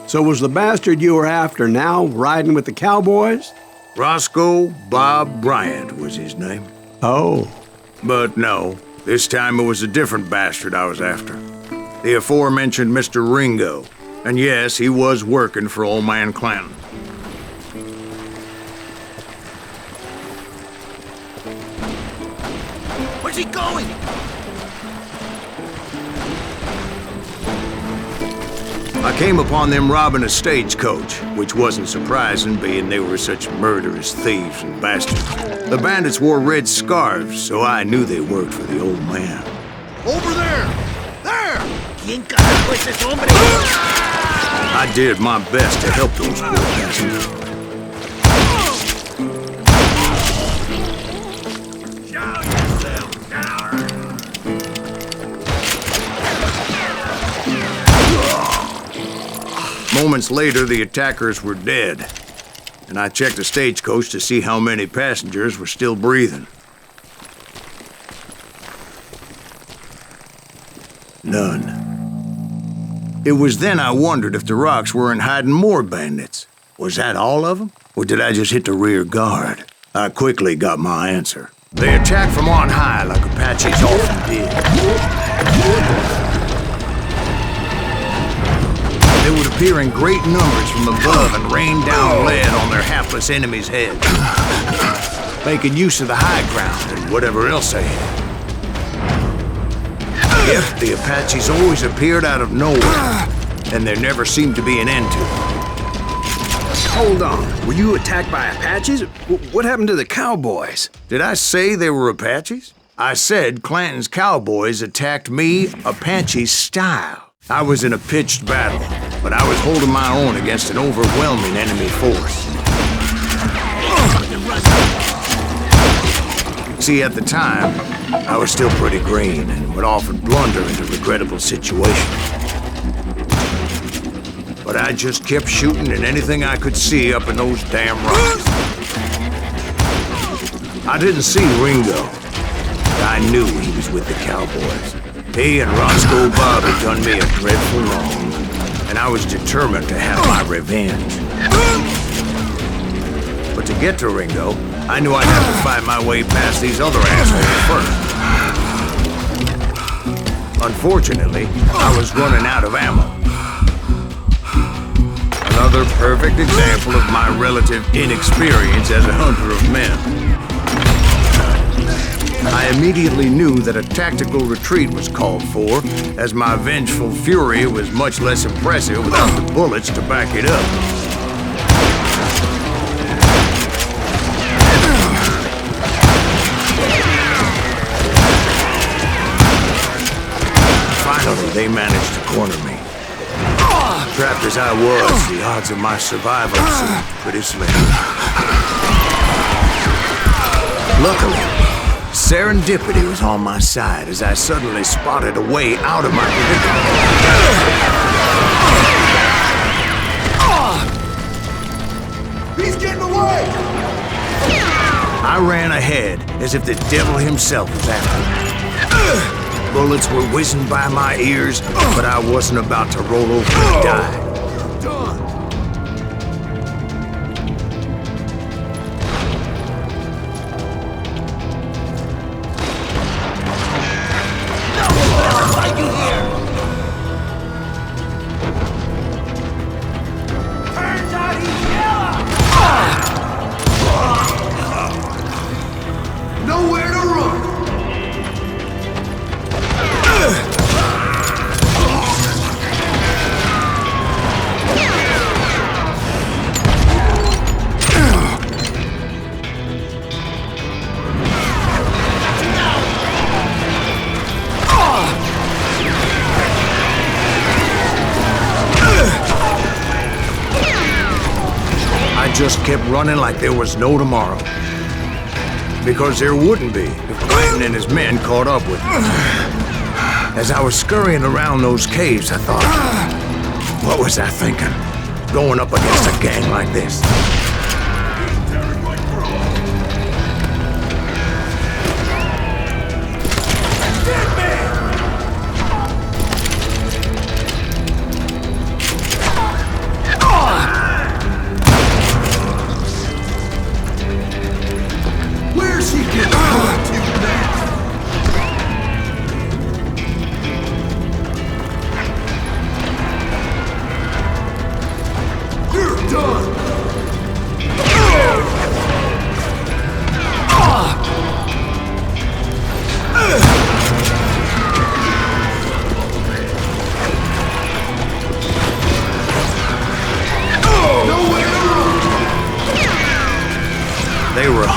So was the bastard you were after now riding with the cowboys? Roscoe Bob Bryant was his name. Oh. But no, this time it was a different bastard I was after. The aforementioned Mr. Ringo. And yes, he was working for old man Clanton. Where's he going? I came upon them robbing a stagecoach, which wasn't surprising, being they were such murderous thieves and bastards. The bandits wore red scarves, so I knew they worked for the old man. Over there! There! ¿Quién carajo es ese hombre? I did my best to help those poor bastards. Show yourself, coward! Moments later, the attackers were dead, and I checked the stagecoach to see how many passengers were still breathing. None. It was then I wondered if the rocks weren't hiding more bandits. Was that all of them? Or did I just hit the rear guard? I quickly got my answer. They attacked from on high like Apaches often did. They would appear in great numbers from above and rain down lead on their hapless enemies' heads, making use of the high ground and whatever else they had. Yet the Apaches always appeared out of nowhere, and there never seemed to be an end to it. Hold on. Were you attacked by Apaches? What happened to the cowboys? Did I say they were Apaches? I said Clanton's cowboys attacked me Apache style. I was in a pitched battle, but I was holding my own against an overwhelming enemy force. See, at the time, I was still pretty green and would often blunder into regrettable situations. But I just kept shooting at anything I could see up in those damn rocks. I didn't see Ringo, but I knew he was with the cowboys. He and Roscoe Bob had done me a dreadful wrong, and I was determined to have my revenge. But to get to Ringo, I knew I'd have to fight my way past these other assholes first. Unfortunately, I was running out of ammo. Another perfect example of my relative inexperience as a hunter of men. I immediately knew that a tactical retreat was called for, as my vengeful fury was much less impressive without the bullets to back it up. Finally, they managed to corner me. Trapped as I was, the odds of my survival seemed pretty slim. Luckily, serendipity was on my side as I suddenly spotted a way out of my predicament. He's getting away! I ran ahead as if the devil himself was after me. Bullets were whizzing by my ears, but I wasn't about to roll over and die. Nowhere to run! I just kept running like there was no tomorrow. Because there wouldn't be if Clanton and his men caught up with me. As I was scurrying around those caves, I thought, what was I thinking? Going up against a gang like this?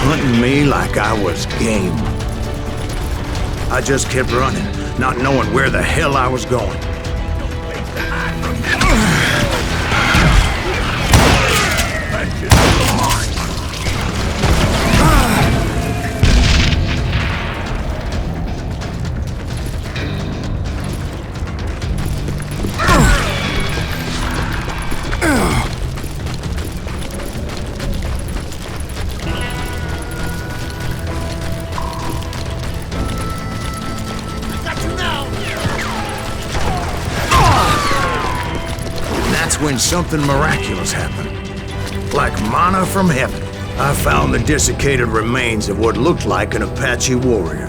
hunting me like I was game. I just kept running, not knowing where the hell I was going. When something miraculous happened. Like manna from heaven, I found the desiccated remains of what looked like an Apache warrior.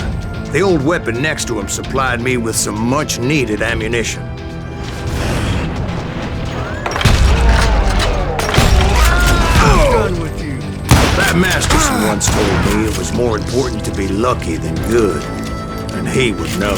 The old weapon next to him supplied me with some much-needed ammunition. Done with you. That Masterson once told me it was more important to be lucky than good, and he would know.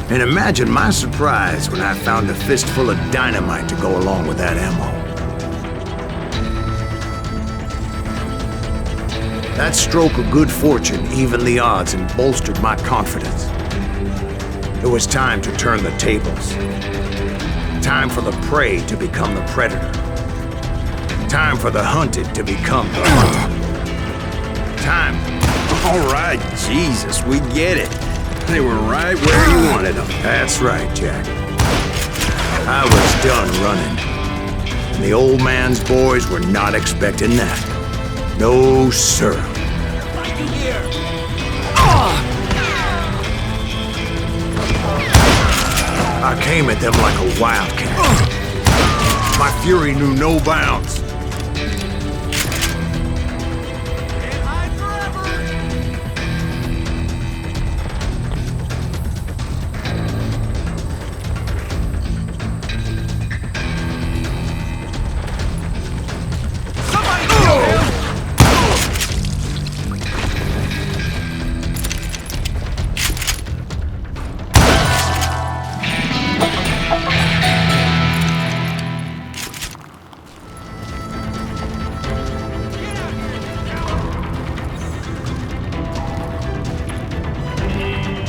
And imagine my surprise when I found a fistful of dynamite to go along with that ammo. That stroke of good fortune evened the odds and bolstered my confidence. It was time to turn the tables. Time for the prey to become the predator. Time for the hunted to become the hunted. Time. All right, Jesus, we get it. They were right where you wanted them. That's right, Jack. I was done running. And the old man's boys were not expecting that. No, sir. Right in here. I came at them like a wildcat. My fury knew no bounds.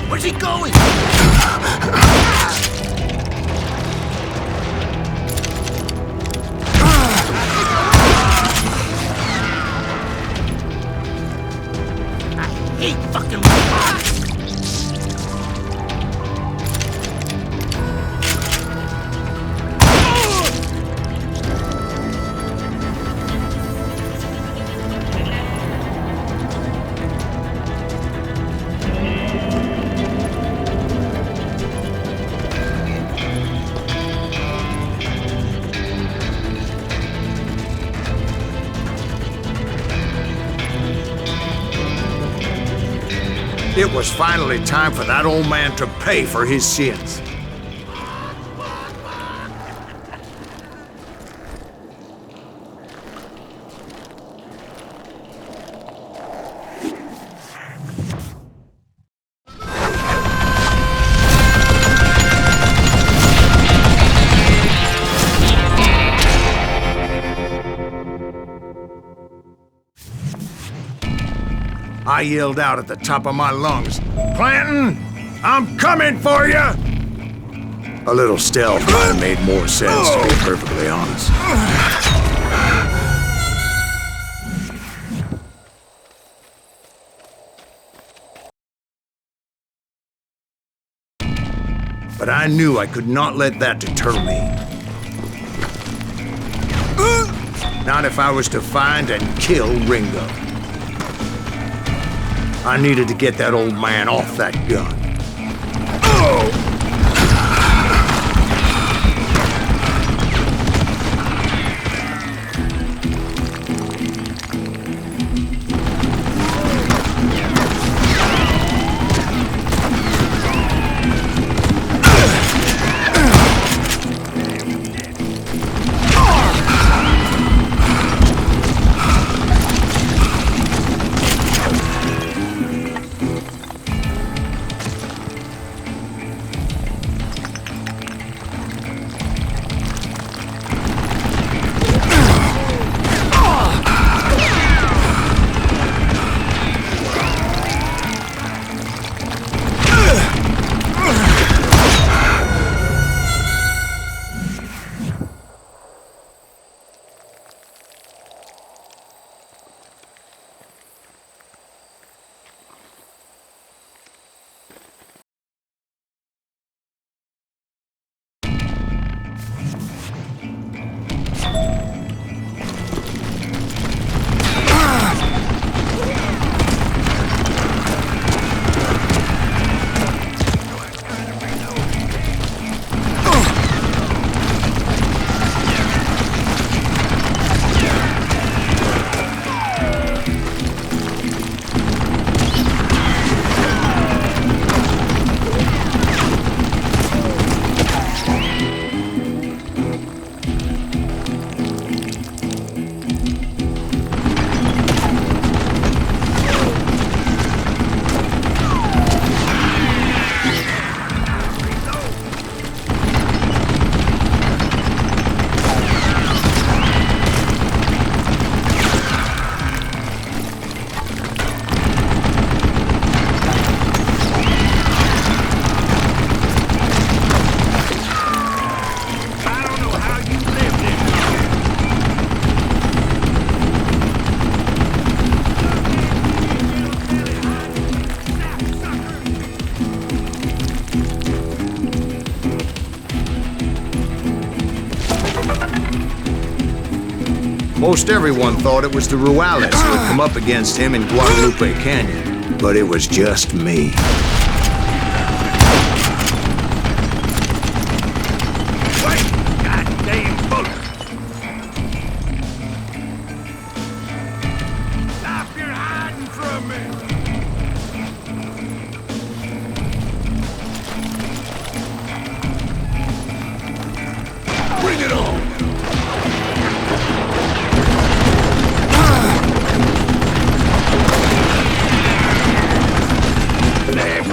Where's he going? I hate fucking robots. It was finally time for that old man to pay for his sins. I yelled out at the top of my lungs, "Clanton, I'm coming for you!" A little stealth might have made more sense, to be perfectly honest. But I knew I could not let that deter me. Not if I was to find and kill Ringo. I needed to get that old man off that gun. Most everyone thought it was the Ruales who had come up against him in Guadalupe Canyon, but it was just me. Wait! Goddamn bullet! Stop your hiding from me! Bring it on! Let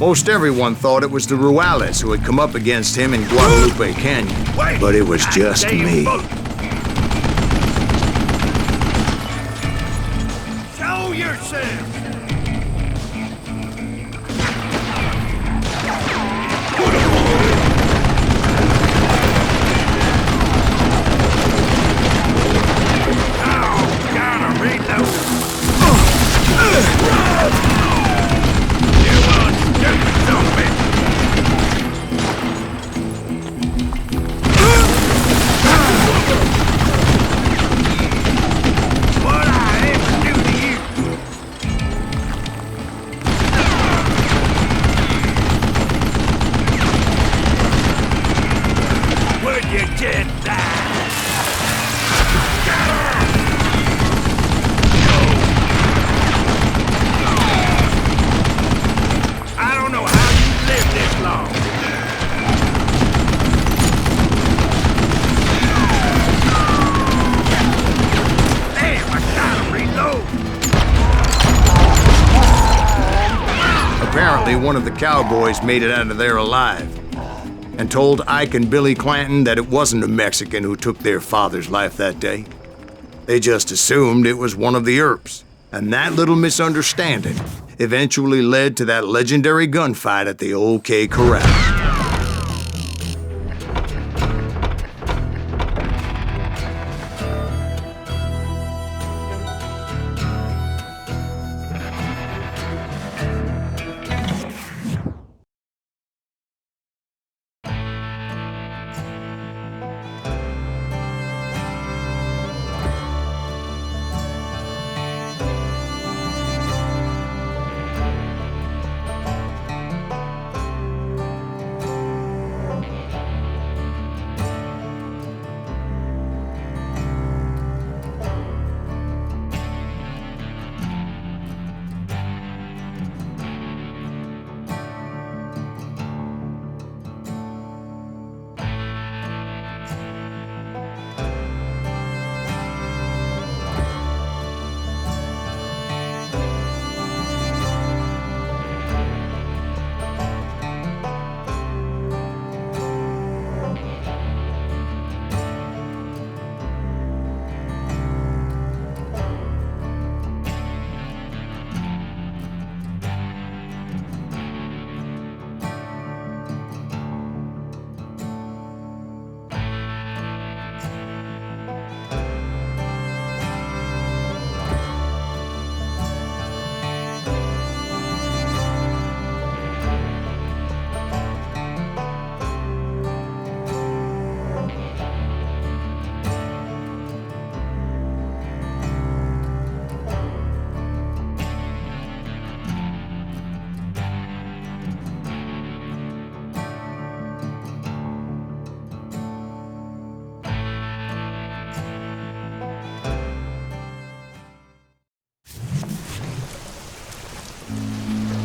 Most everyone thought it was the Ruales who had come up against him in Guadalupe Canyon. Wait! But it was just me. Show yourself! Apparently, one of the cowboys made it out of there alive and told Ike and Billy Clanton that it wasn't a Mexican who took their father's life that day. They just assumed it was one of the Earps, and that little misunderstanding eventually led to that legendary gunfight at the OK Corral.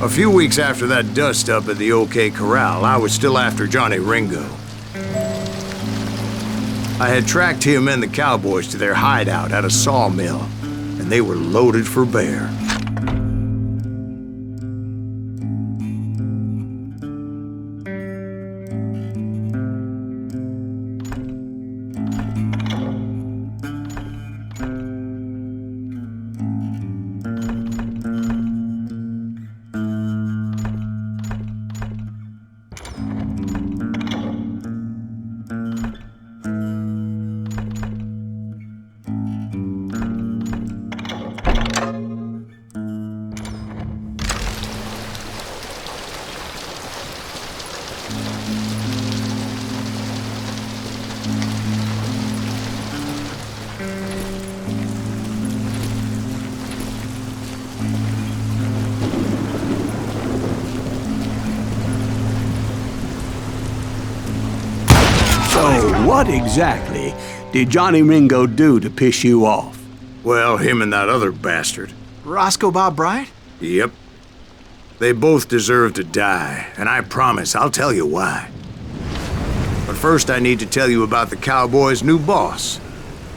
A few weeks after that dust-up at the OK Corral, I was still after Johnny Ringo. I had tracked him and the cowboys to their hideout at a sawmill, and they were loaded for bear. What exactly did Johnny Ringo do to piss you off? Well, him and that other bastard. Roscoe Bob Bryant? Yep. They both deserve to die, and I promise I'll tell you why. But first I need to tell you about the cowboys' new boss,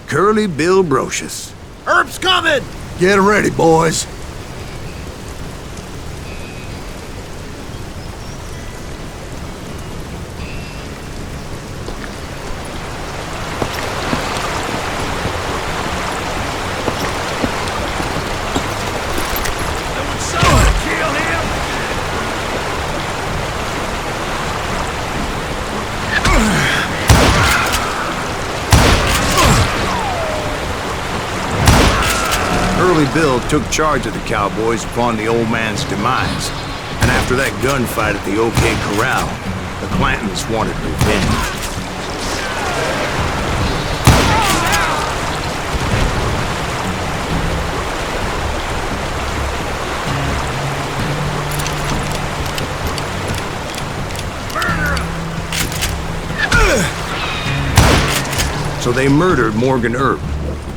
Curly Bill Brocious. Herb's coming! Get ready, boys. Curly Bill took charge of the cowboys upon the old man's demise. And after that gunfight at the OK Corral, the Clantons wanted revenge. So they murdered Morgan Earp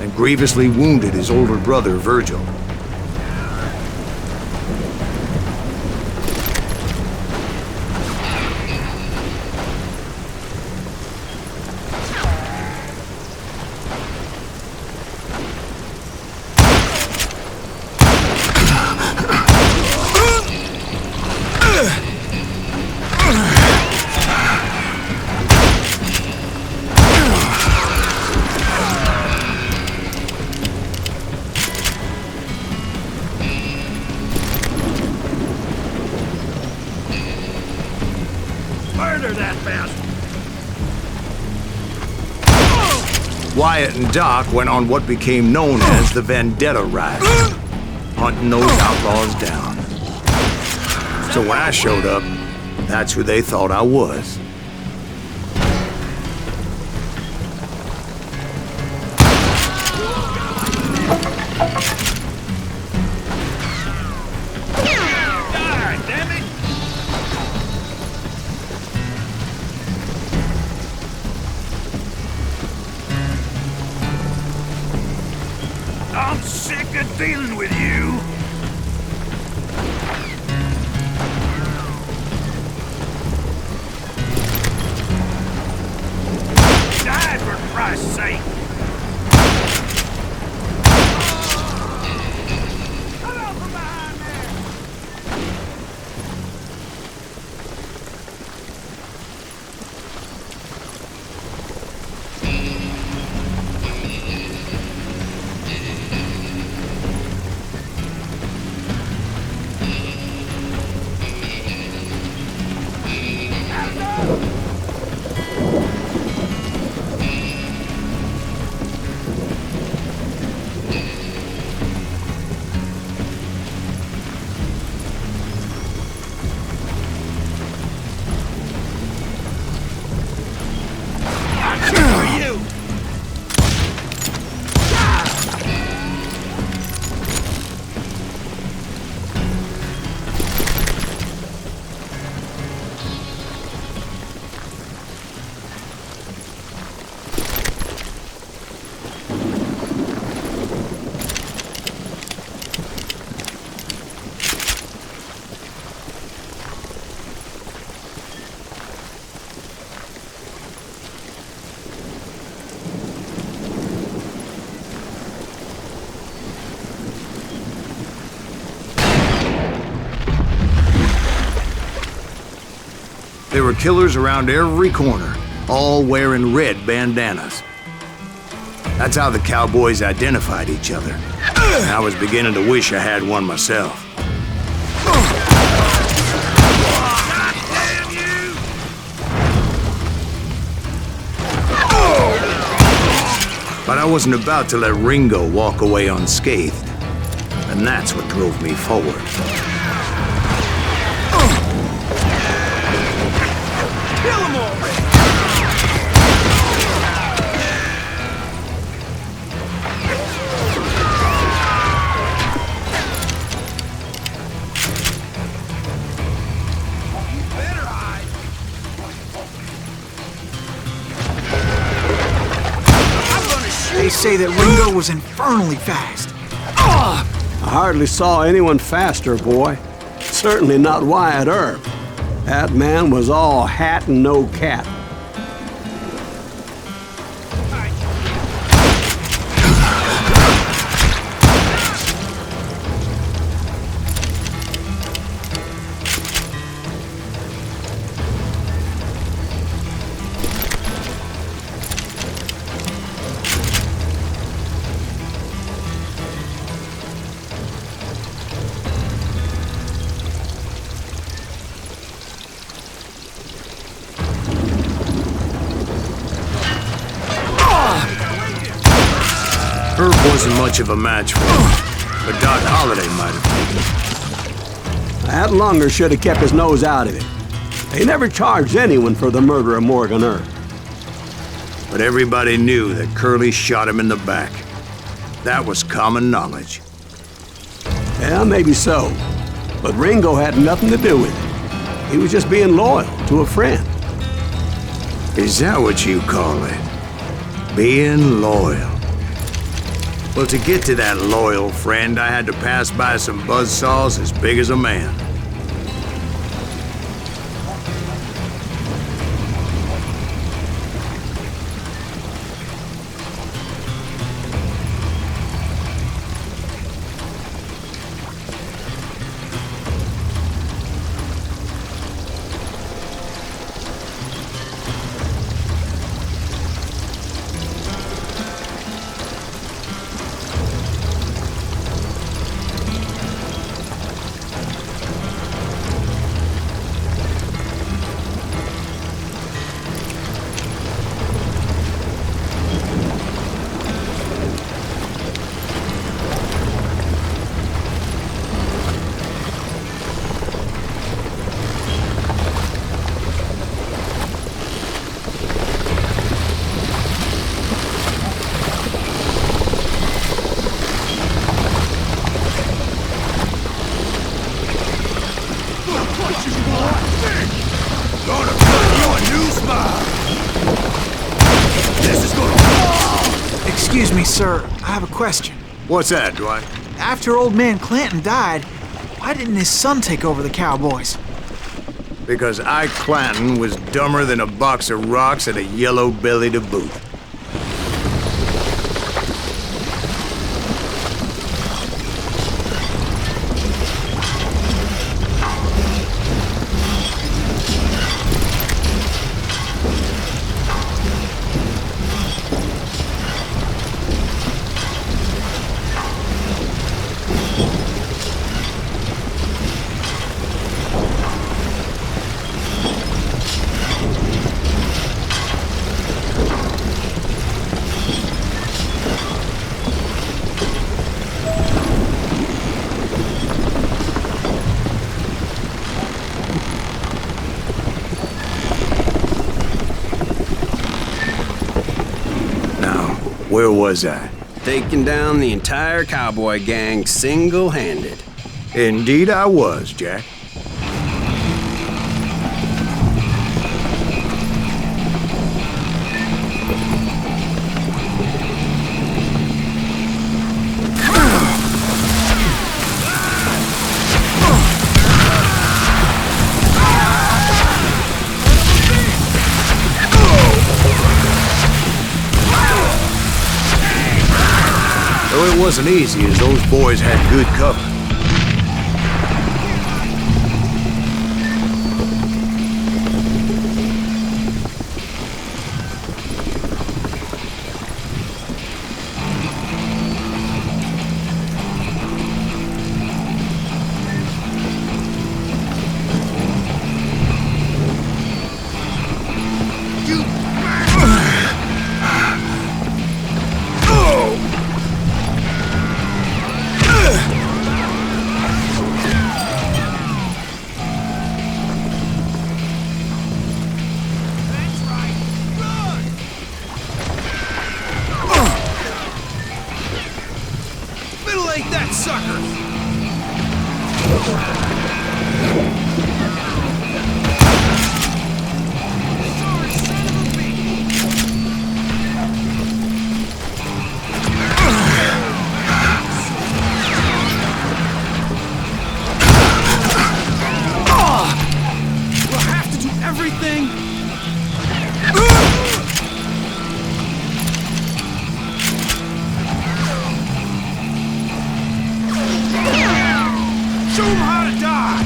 and grievously wounded his older brother, Virgil. Wyatt and Doc went on what became known as the Vendetta Ride, hunting those outlaws down. So when I showed up, that's who they thought I was. I'm sick of dealing with you. Die, for Christ's sake. Come out from behind there. There were killers around every corner, all wearing red bandanas. That's how the cowboys identified each other. And I was beginning to wish I had one myself. But I wasn't about to let Ringo walk away unscathed. And that's what drove me forward. Kill them all! They say that Ringo was infernally fast. I hardly saw anyone faster, boy. Certainly not Wyatt Earp. That man was all hat and no cap. Herb wasn't much of a match for him. but Doc Holliday might have taken. That Lunger should have kept his nose out of it. They never charged anyone for the murder of Morgan Earp. But everybody knew that Curly shot him in the back. That was common knowledge. Yeah, maybe so. But Ringo had nothing to do with it. He was just being loyal to a friend. Is that what you call it? Being loyal? Well, to get to that loyal friend, I had to pass by some buzzsaws as big as a man. Excuse me, sir. I have a question. What's that, Dwight? After old man Clanton died, why didn't his son take over the Cowboys? Because Ike Clanton was dumber than a box of rocks and a yellow belly to boot. Where was I? Taking down the entire cowboy gang single-handed. Indeed I was, Jack. Though it wasn't easy, as those boys had good cover. That sucker! We'll have to do everything. Show him how to die!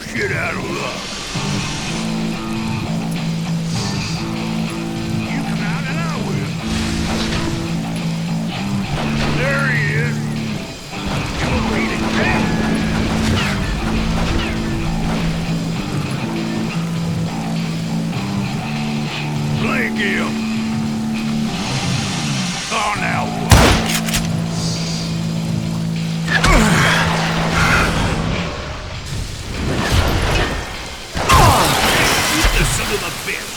shit out of luck. You come out and I will. There he is. You'll read it, Grant. Blink him. Oh, now what? You son of a bitch.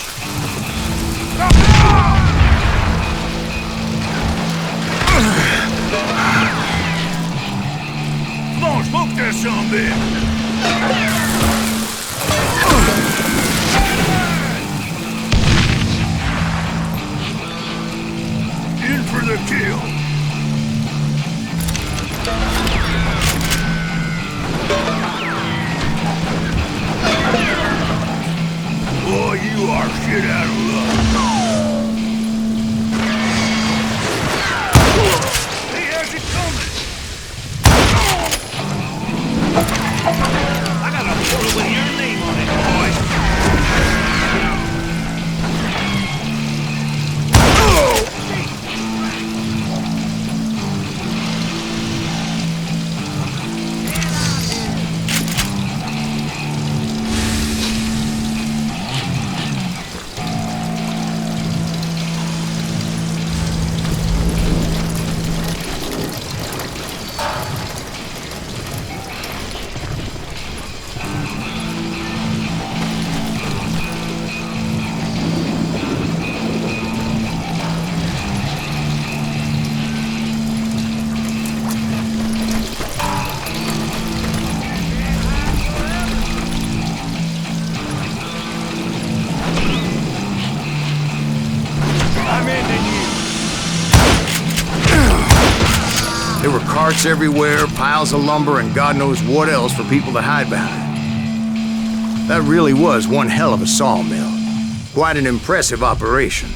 Come on, smoke that son of a bitch. In for the kill. Boy, you are shit out of luck. He has it coming. I got a bullet with your name on it, boy. There were carts everywhere, piles of lumber, and God knows what else for people to hide behind. That really was one hell of a sawmill. Quite an impressive operation.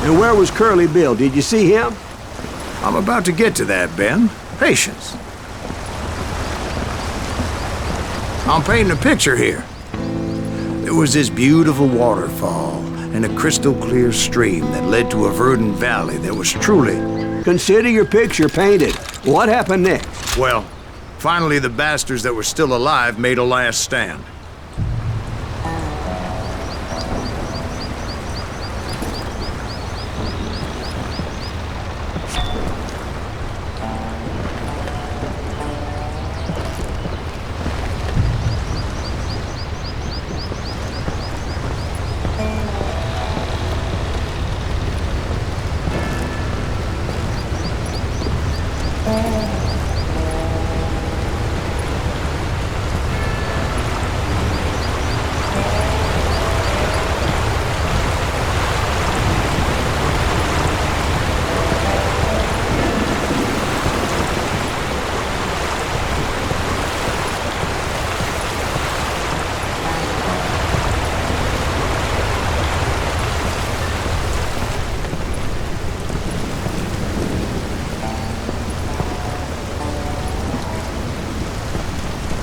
And where was Curly Bill? Did you see him? I'm about to get to that, Ben. Patience. I'm painting a picture here. There was this beautiful waterfall and a crystal clear stream that led to a verdant valley that was truly... Consider your picture painted. What happened next? Well, finally the bastards that were still alive made a last stand.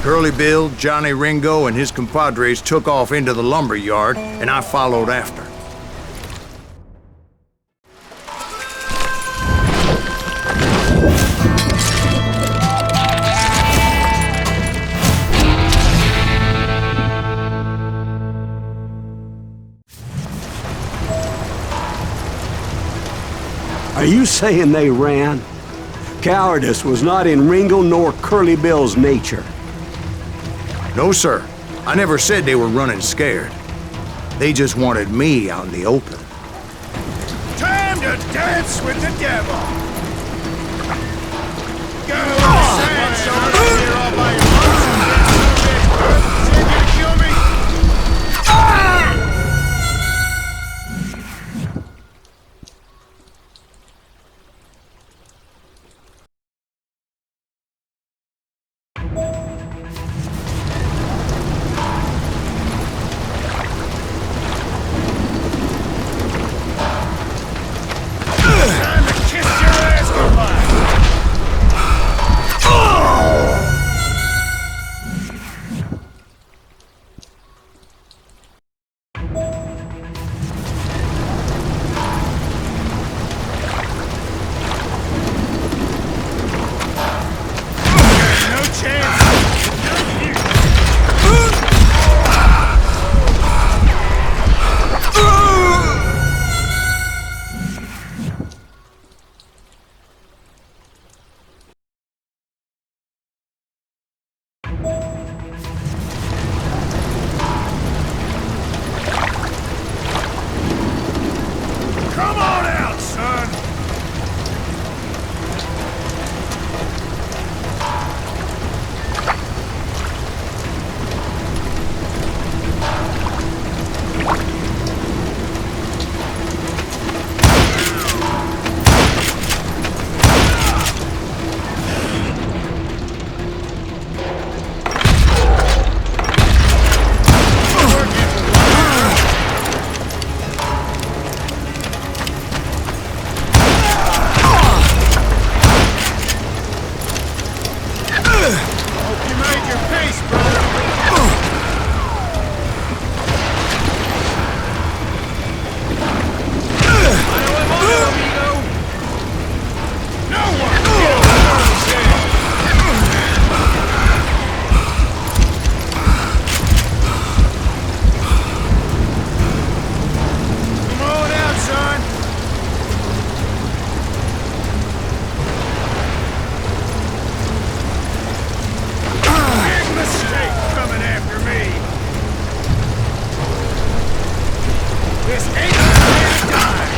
Curly Bill, Johnny Ringo, and his compadres took off into the lumber yard, and I followed after. Are you saying they ran? Cowardice was not in Ringo nor Curly Bill's nature. No, sir. I never said they were running scared. They just wanted me out in the open. Time to dance with the devil! Go inside, son! Here all by your lonesome. See if you can kill me? Time to kiss your ass goodbye! No chance! Come on out, son! Hope you made your peace, brother. No one kills Come on out, son. Big mistake coming after me. This ain't the way to die.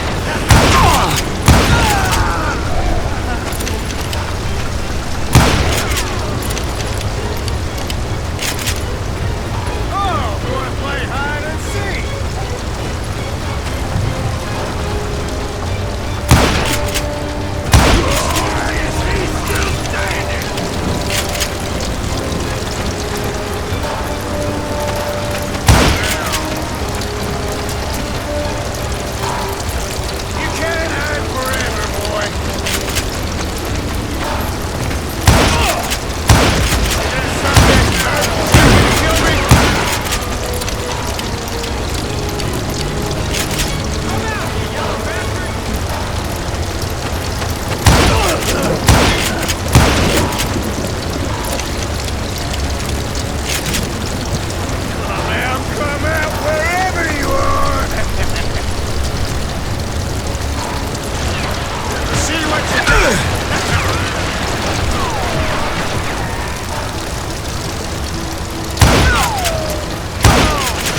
Oh, you wanna play hide and seek? Is he still standing? You can't hide forever, boy. There's something to kill me. Come out, you yellow bastard! Come out wherever you are! See what you do!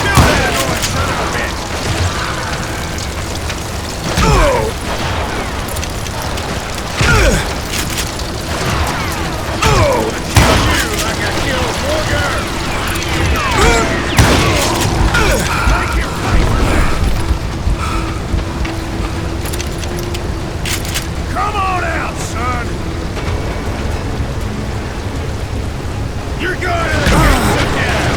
Kill that old son of a bitch! Kill you like I killed Morgan! Make him pay for that! Come on out, son! You're gonna sit down!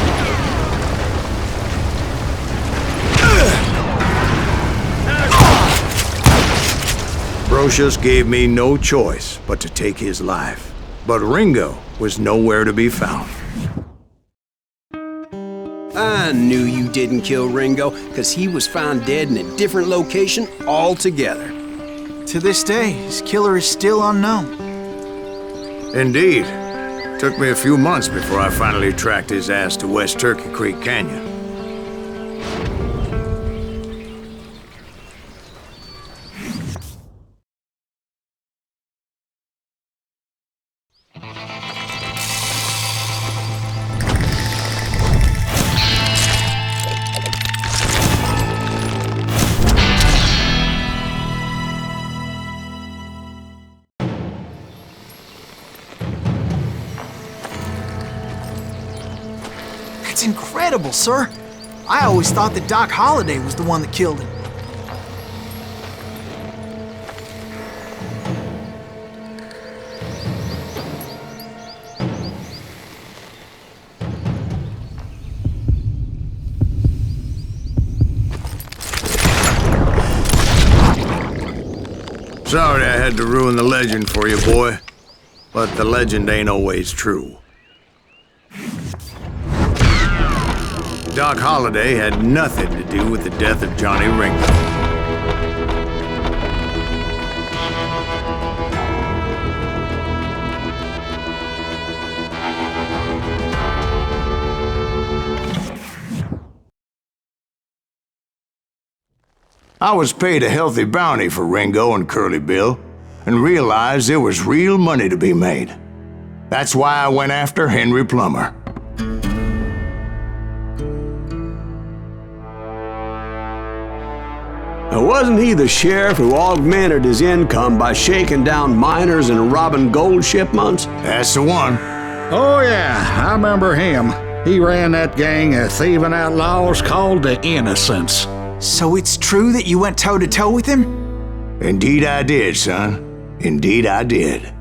Brocious gave me no choice but to take his life. But Ringo was nowhere to be found. I knew you didn't kill Ringo, because he was found dead in a different location altogether. To this day, his killer is still unknown. Indeed. Took me a few months before I finally tracked his ass to West Turkey Creek Canyon. That's incredible, sir. I always thought that Doc Holliday was the one that killed him. Sorry I had to ruin the legend for you, boy. But the legend ain't always true. Doc Holliday had nothing to do with the death of Johnny Ringo. I was paid a healthy bounty for Ringo and Curly Bill, and realized there was real money to be made. That's why I went after Henry Plummer. Now, wasn't he the sheriff who augmented his income by shaking down miners and robbing gold shipments? That's the one. Oh yeah, I remember him. He ran that gang of thieving outlaws called the Innocents. So it's true that you went toe-to-toe with him? Indeed I did, son. Indeed I did.